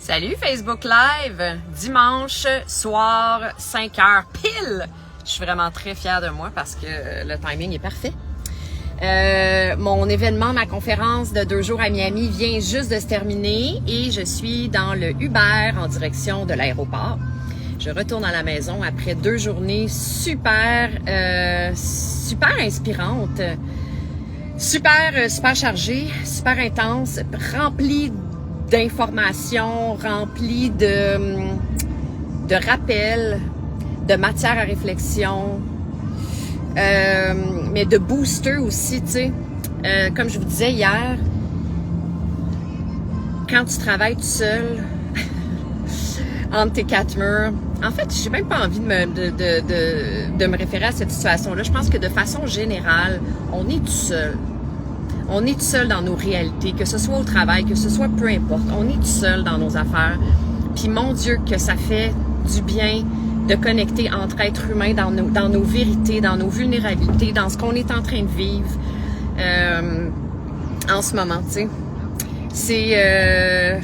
Salut Facebook Live, dimanche soir, 5h pile. Je suis vraiment très fière de moi parce que le timing est parfait. Mon événement, ma conférence de 2 jours à Miami vient juste de se terminer et je suis dans le Uber en direction de l'aéroport. Je retourne à la maison après 2 journées super inspirantes, super chargées, super intenses, remplies d'informations, remplies de rappels, de matière à réflexion, mais de booster aussi, tu sais. Comme je vous disais hier, quand tu travailles tout seul, entre tes 4 murs, en fait, j'ai même pas envie de me référer à cette situation-là. Je pense que de façon générale, on est tout seul. On est tout seul dans nos réalités, que ce soit au travail, que ce soit peu importe. On est tout seul dans nos affaires. Puis mon Dieu, que ça fait du bien de connecter entre êtres humains dans nos vérités, dans nos vulnérabilités, dans ce qu'on est en train de vivre en ce moment, tu sais. C'est...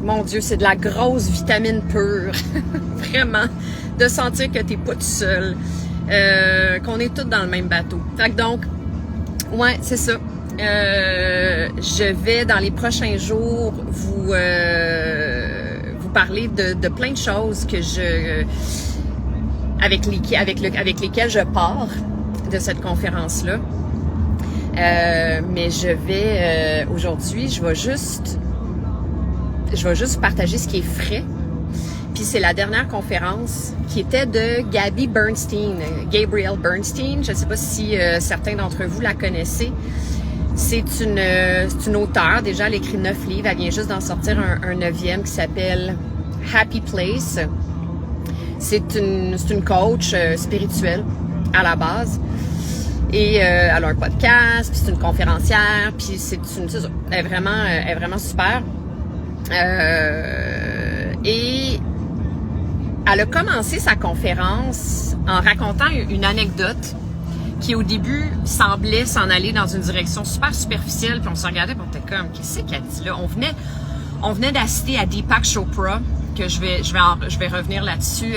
mon Dieu, c'est de la grosse vitamine pure. Vraiment. De sentir que t'es pas tout seul. Qu'on est tous dans le même bateau. Fait que donc, ouais, c'est ça. Je vais, dans les prochains jours, vous parler de plein de choses que avec lesquelles je pars de cette conférence-là. Mais je vais, aujourd'hui, je vais juste partager ce qui est frais. Puis c'est la dernière conférence qui était de Gabrielle Bernstein. Je ne sais pas si certains d'entre vous la connaissez. C'est une auteure. Déjà, elle écrit 9 livres. Elle vient juste d'en sortir un 9e qui s'appelle Happy Place. C'est une coach spirituelle à la base. Et elle a un podcast, puis c'est une conférencière, puis elle est vraiment super. Et elle a commencé sa conférence en racontant une anecdote qui au début semblait s'en aller dans une direction super superficielle, puis on se regardait, puis on était comme, qu'est-ce qu'elle dit là? On venait d'assister à Deepak Chopra, que je vais revenir là-dessus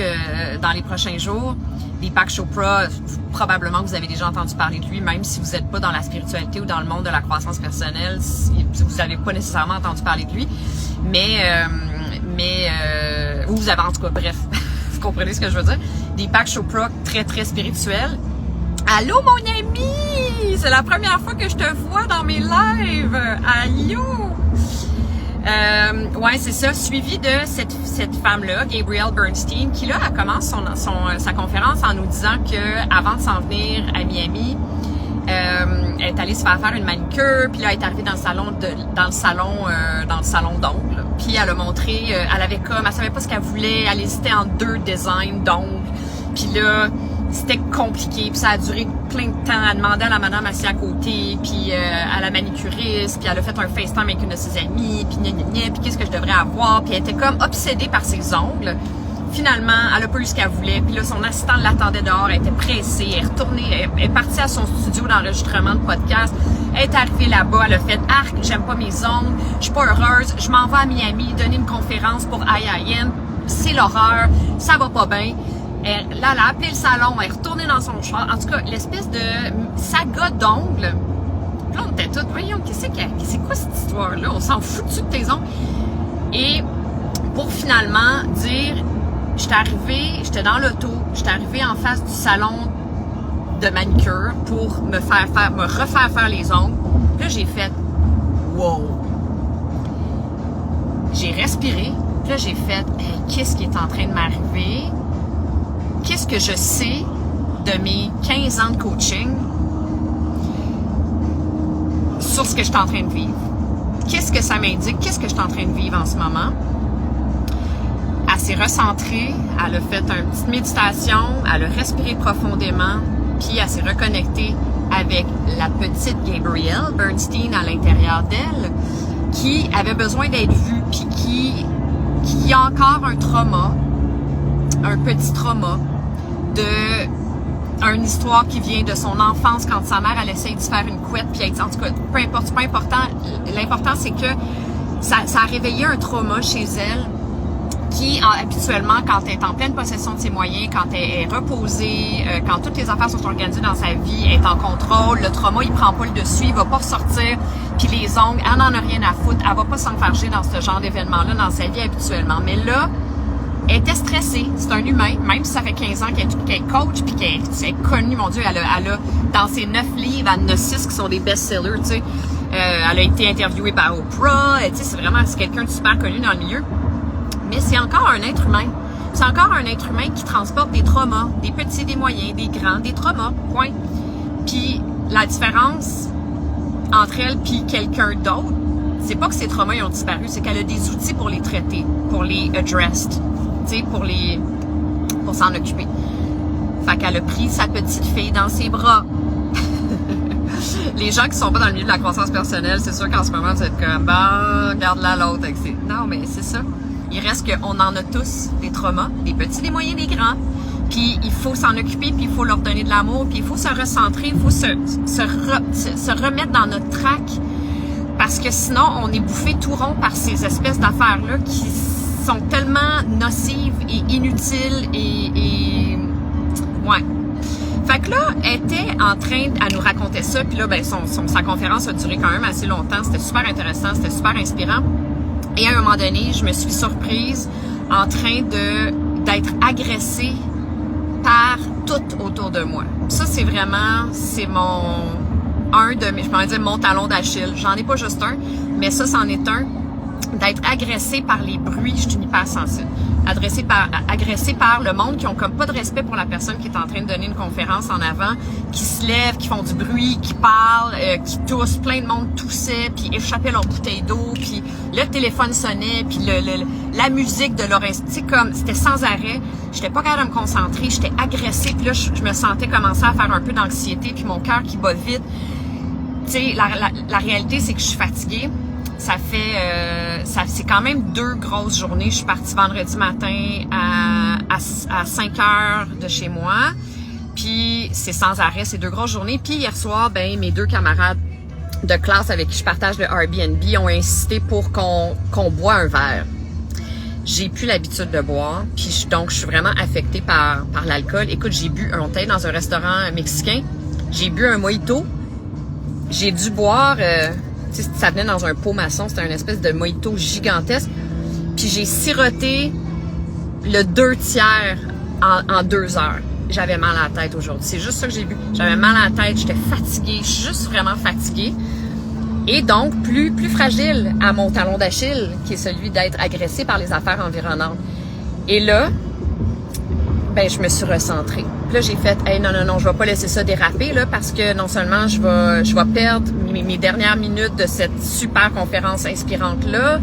dans les prochains jours. Deepak Chopra, probablement vous avez déjà entendu parler de lui, même si vous n'êtes pas dans la spiritualité ou dans le monde de la croissance personnelle, vous n'avez pas nécessairement entendu parler de lui, mais vous avez en tout cas, bref, vous comprenez ce que je veux dire. Deepak Chopra, très très spirituel. Allô mon ami, c'est la première fois que je te vois dans mes lives. Allô. Ouais, c'est ça, suivi de cette femme-là, Gabrielle Bernstein, qui là, elle commence sa conférence en nous disant que avant de s'en venir à Miami, elle est allée se faire une manicure, puis là, elle est arrivée dans le salon d'ongles, puis elle a montré, elle savait pas ce qu'elle voulait, elle hésitait entre 2 designs d'ongles, puis là, c'était compliqué, puis ça a duré plein de temps. Elle demandait à la madame assise à côté, puis à la manicuriste, puis elle a fait un FaceTime avec une de ses amies, puis puis qu'est-ce que je devrais avoir, puis elle était comme obsédée par ses ongles. Finalement, elle a pas eu ce qu'elle voulait, puis là, son assistant l'attendait dehors, elle était pressée, elle est retournée, elle est partie à son studio d'enregistrement de podcast, elle est arrivée là-bas, elle a fait « Arc, j'aime pas mes ongles, je suis pas heureuse, je m'en vais à Miami donner une conférence pour IIN, c'est l'horreur, ça va pas bien ». Là, elle a appelé le salon, elle est retournée dans son char. En tout cas, l'espèce de saga d'ongles. Puis là, on était toutes, voyons, c'est quoi cette histoire-là? On s'en fout-tu de tes ongles? Et pour finalement dire, j'étais dans l'auto, j'étais arrivée en face du salon de manicure pour me refaire faire les ongles. Puis là, j'ai fait, wow! J'ai respiré. Puis là, j'ai fait, hey, qu'est-ce qui est en train de m'arriver? Qu'est-ce que je sais de mes 15 ans de coaching sur ce que je suis en train de vivre? Qu'est-ce que ça m'indique? Qu'est-ce que je suis en train de vivre en ce moment? Elle s'est recentrée, elle a fait une petite méditation, elle a respiré profondément, puis elle s'est reconnectée avec la petite Gabrielle Bernstein à l'intérieur d'elle, qui avait besoin d'être vue, puis qui a encore un trauma, un petit trauma, une histoire qui vient de son enfance quand sa mère, elle essaye de se faire une couette, puis en tout cas, peu importe, c'est pas important. L'important, c'est que ça a réveillé un trauma chez elle qui, habituellement, quand elle est en pleine possession de ses moyens, quand elle est reposée, quand toutes les affaires sont organisées dans sa vie, elle est en contrôle, le trauma, il prend pas le dessus, il va pas ressortir, puis les ongles, elle n'en a rien à foutre, elle va pas s'enfarger dans ce genre d'événement-là dans sa vie habituellement. Mais là, elle était stressée, c'est un humain, même si ça fait 15 ans qu'elle est coach, puis qu'elle est connue, mon Dieu, elle a dans ses 9 livres, elle en a 6 qui sont des best-sellers, tu sais. Elle a été interviewée par Oprah, tu sais, c'est quelqu'un de super connu dans le milieu. Mais c'est encore un être humain. C'est encore un être humain qui transporte des traumas, des petits, des moyens, des grands, des traumas, point. Puis la différence entre elle puis quelqu'un d'autre, c'est pas que ces traumas ils ont disparu, c'est qu'elle a des outils pour les traiter, pour les addressed, tu sais, pour s'en occuper. Fait qu'elle a pris sa petite fille dans ses bras. Les gens qui sont pas dans le milieu de la croissance personnelle, c'est sûr qu'en ce moment, vous êtes comme, bah, garde-la l'autre. Non, mais c'est ça. Il reste qu'on en a tous des traumas, des petits, des moyens, des grands. Puis il faut s'en occuper, puis il faut leur donner de l'amour, puis il faut se recentrer, il faut se remettre dans notre track. Parce que sinon, on est bouffé tout rond par ces espèces d'affaires-là qui sont tellement nocives et inutiles et ouais. Fait que là, elle était en train, elle nous raconter ça, puis là, ben, sa conférence a duré quand même assez longtemps. C'était super intéressant, c'était super inspirant. Et à un moment donné, je me suis surprise en train d'être agressée par tout autour de moi. Ça, c'est mon talon d'Achille. J'en ai pas juste un, mais ça, c'en est un. D'être agressée par les bruits, je suis une hypersensible. Agressée par le monde qui ont comme pas de respect pour la personne qui est en train de donner une conférence en avant, qui se lèvent, qui font du bruit, qui parlent, qui toussent, plein de monde toussait, puis échappait leur bouteille d'eau, puis le téléphone sonnait, puis la musique de leur comme c'était sans arrêt. J'étais pas capable de me concentrer, j'étais agressée, puis là je me sentais commencer à faire un peu d'anxiété, puis mon cœur qui bat vite. Tu sais, la réalité c'est que je suis fatiguée. C'est quand même 2 grosses journées. Je suis partie vendredi matin à 5 heures de chez moi. Puis c'est sans arrêt, c'est 2 grosses journées. Puis hier soir, ben mes 2 camarades de classe avec qui je partage le Airbnb ont insisté pour qu'on boit un verre. J'ai plus l'habitude de boire, puis donc je suis vraiment affectée par l'alcool. Écoute, on était dans un restaurant mexicain. J'ai bu un mojito. J'ai dû boire... ça venait dans un pot maçon, c'était une espèce de mojito gigantesque. Puis j'ai siroté le 2/3 en 2 heures. J'avais mal à la tête aujourd'hui. C'est juste ça que j'ai bu. J'avais mal à la tête, j'étais fatiguée, je suis juste vraiment fatiguée. Et donc, plus fragile à mon talon d'Achille, qui est celui d'être agressée par les affaires environnantes. Et là, ben je me suis recentrée. Puis là, j'ai fait, hey, non, je vais pas laisser ça déraper, là, parce que non seulement je vais perdre mes dernières minutes de cette super conférence inspirante-là,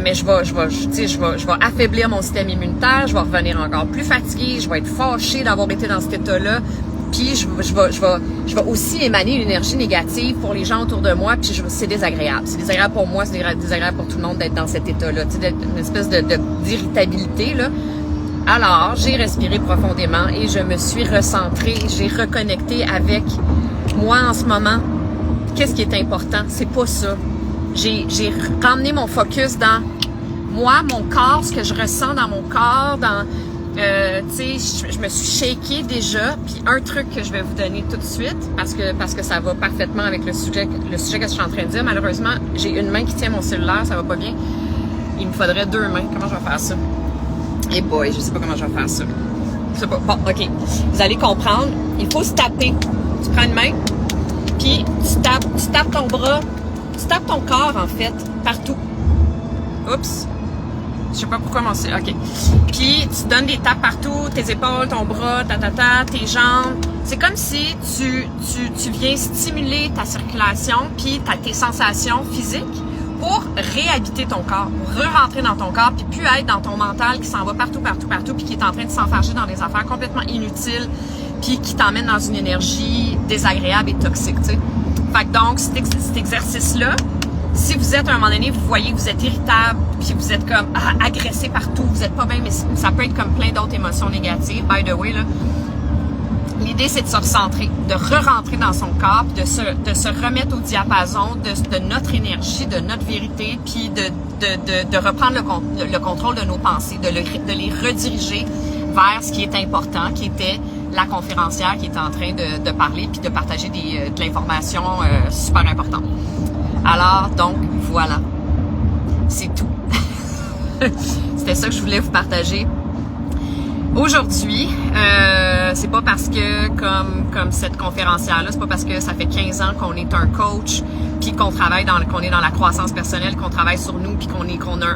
mais je vais affaiblir mon système immunitaire, je vais revenir encore plus fatiguée, je vais être fâchée d'avoir été dans cet état-là, puis je vais aussi émaner une énergie négative pour les gens autour de moi, puis c'est désagréable. C'est désagréable pour moi, c'est désagréable pour tout le monde d'être dans cet état-là, tu sais, une espèce d'irritabilité, là. Alors, j'ai respiré profondément et je me suis recentrée, j'ai reconnecté avec moi en ce moment. Qu'est-ce qui est important? C'est pas ça. J'ai ramené mon focus dans moi, mon corps, ce que je ressens dans mon corps, tu sais, je me suis shakée déjà. Puis un truc que je vais vous donner tout de suite, parce que ça va parfaitement avec le sujet que je suis en train de dire. Malheureusement, j'ai une main qui tient mon cellulaire, ça va pas bien. Il me faudrait 2 mains. Comment je vais faire ça? Eh boy, je sais pas comment je vais faire ça. Je sais pas. Bon, OK. Vous allez comprendre. Il faut se taper. Tu prends une main, puis tu tapes ton bras. Tu tapes ton corps, en fait, partout. Oups. Je sais pas pourquoi mon... OK. Puis, tu donnes des tapes partout, tes épaules, ton bras, tes jambes. C'est comme si tu viens stimuler ta circulation puis tes sensations physiques pour réhabiter ton corps, pour re-rentrer dans ton corps, puis plus être dans ton mental qui s'en va partout, puis qui est en train de s'enfarger dans des affaires complètement inutiles, puis qui t'emmène dans une énergie désagréable et toxique, tu sais. Fait que donc, cet exercice-là, si vous êtes à un moment donné, vous voyez que vous êtes irritable, puis vous êtes comme agressé partout, vous êtes pas bien, mais ça peut être comme plein d'autres émotions négatives, by the way, là. L'idée, c'est de se recentrer, de re-rentrer dans son corps, puis de se remettre au diapason de notre énergie, de notre vérité, puis de reprendre le contrôle de nos pensées, de les rediriger vers ce qui est important, qui était la conférencière qui est en train de parler puis de partager de l'information super importante. Alors, donc, voilà. C'est tout. C'était ça que je voulais vous partager. Aujourd'hui, c'est pas parce que, comme cette conférencière-là, c'est pas parce que ça fait 15 ans qu'on est un coach, puis qu'on travaille qu'on est dans la croissance personnelle, qu'on travaille sur nous, puis qu'on a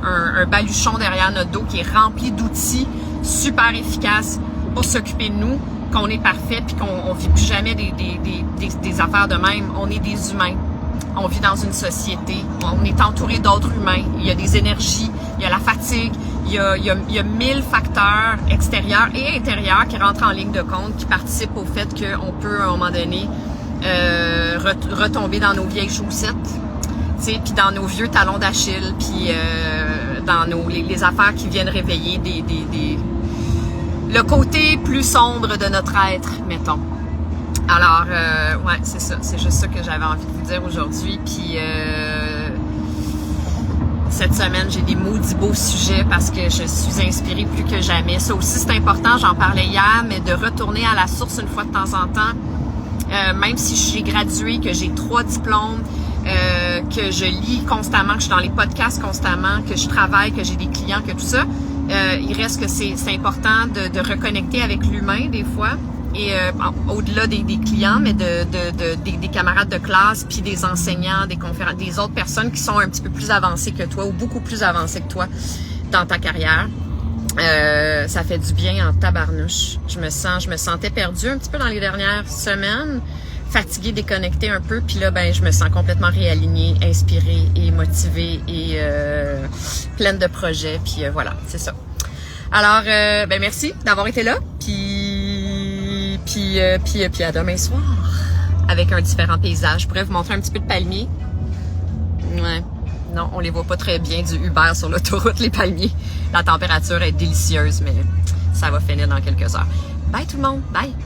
un baluchon derrière notre dos qui est rempli d'outils super efficaces pour s'occuper de nous, qu'on est parfait, puis qu'on vit plus jamais des affaires de même. On est des humains. On vit dans une société. On est entouré d'autres humains. Il y a des énergies, il y a la fatigue, il y a 1000 facteurs extérieurs et intérieurs qui rentrent en ligne de compte, qui participent au fait qu'on peut, à un moment donné, retomber dans nos vieilles chaussettes, puis dans nos vieux talons d'Achille, puis dans les affaires qui viennent réveiller le côté plus sombre de notre être, mettons. Alors, ouais, c'est ça. C'est juste ça que j'avais envie de vous dire aujourd'hui. Puis, cette semaine, j'ai des maudits beaux sujets parce que je suis inspirée plus que jamais. Ça aussi, c'est important. J'en parlais hier, mais de retourner à la source une fois de temps en temps. Même si j'ai gradué, que j'ai 3 diplômes, que je lis constamment, que je suis dans les podcasts constamment, que je travaille, que j'ai des clients, que tout ça, il reste que c'est important de reconnecter avec l'humain des fois. Et au-delà des clients, mais des camarades de classe, puis des enseignants, des autres personnes qui sont un petit peu plus avancées que toi ou beaucoup plus avancées que toi dans ta carrière. Ça fait du bien en tabarnouche. Je me sentais perdue un petit peu dans les dernières semaines, fatiguée, déconnectée un peu, puis là, ben, je me sens complètement réalignée, inspirée et motivée et pleine de projets, puis voilà, c'est ça. Alors, ben merci d'avoir été là, puis à demain soir, avec un différent paysage. Je pourrais vous montrer un petit peu de palmiers. Ouais. Non, on les voit pas très bien du Uber sur l'autoroute, les palmiers. La température est délicieuse, mais ça va finir dans quelques heures. Bye tout le monde, bye!